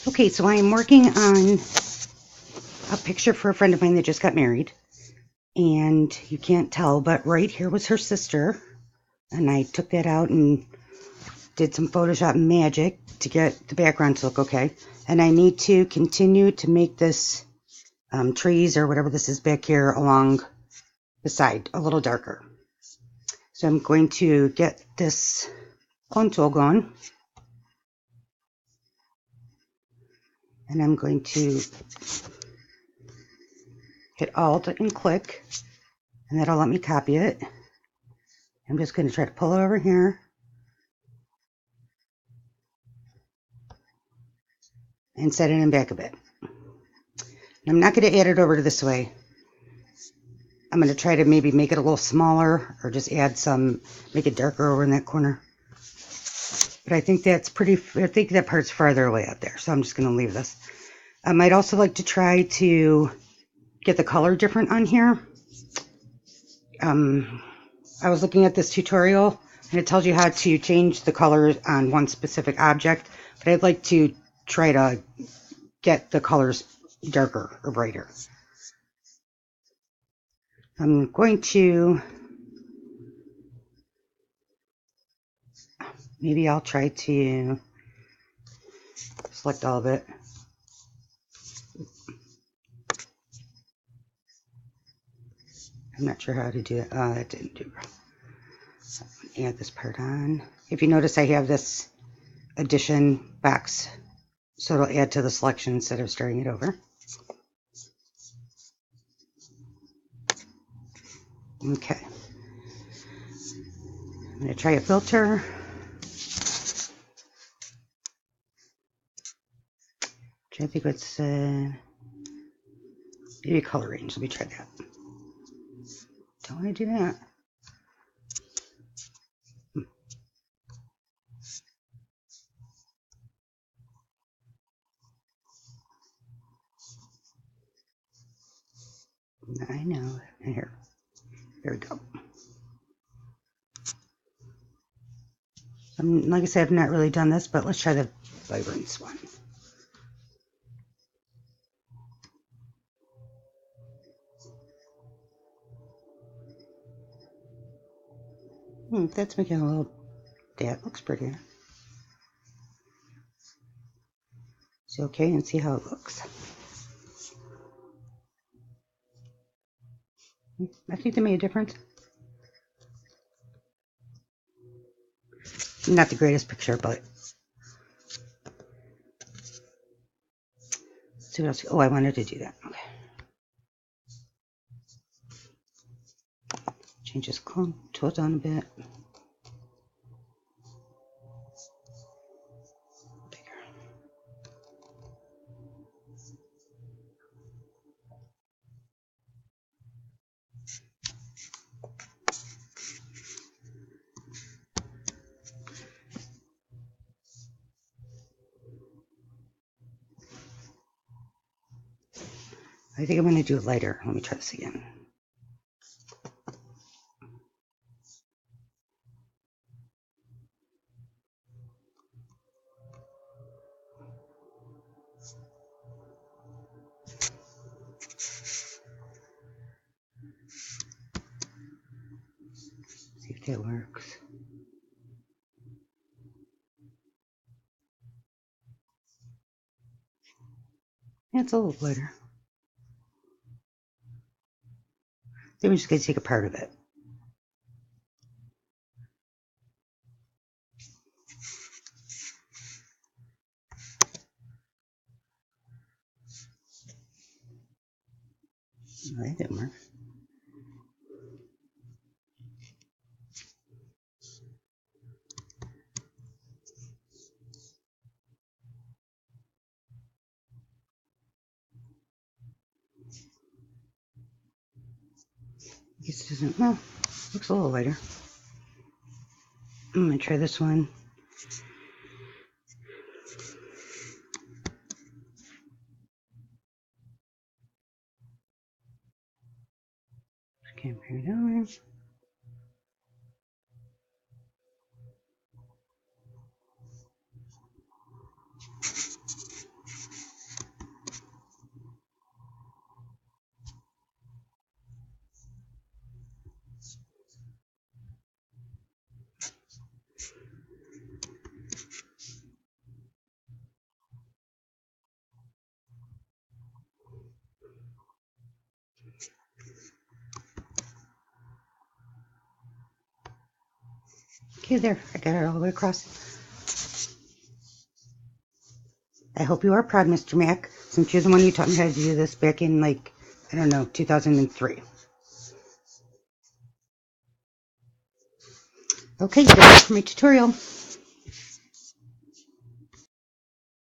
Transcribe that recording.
Okay, so I am working on a picture for a friend of mine that just got married. And you can't tell, but right here was her sister. And I took that out and did some Photoshop magic to get the background to look okay. And I need to continue to make this trees or whatever this is back here along the side a little darker. So I'm going to get this clone tool going. And I'm going to hit Alt and click. And that'll let me copy it. I'm just going to try to pull it over here. And set it in back a bit. I'm not going to add it over to this way. I'm going to try to maybe make it a little smaller or just add some, make it darker over in that corner. But I think that's pretty, I think that part's farther away out there. So I'm just going to leave this. I might also like to try to get the color different on here. I was looking at this tutorial and it tells you how to change the colors on one specific object. But I'd like to try to get the colors darker or brighter. I'm going to, maybe I'll try to select all of it. I'm not sure how to do that. Oh, that didn't do it. So I'm going to add this part on. If you notice, I have this addition box, so it'll add to the selection instead of starting it over. Okay. I'm going to try a filter. Try to think what's maybe a color range. Let me try that. Don't want to do that. I know. Here. There we go. Like I said, I've not really done this, but let's try the vibrance one. That's making a little, that looks prettier. So okay, and see how it looks. I think they made a difference. Not the greatest picture, but let's see what else. Oh, I wanted to do that. Okay. Change this clone tool down a bit. Bigger. I think I'm going to do it lighter. Let me try this again. See if that works. Yeah, it's a little lighter. Then we're just going to take a part of it. Oh, that didn't work. This doesn't, well, looks a little lighter. I'm going to try this one. Can't bring it over. you. There, I got it all the way across. I hope you are proud, Mr. Mac, since you're the one who taught me how to do this back in, like, I don't know, 2003. Okay, that's it for my tutorial.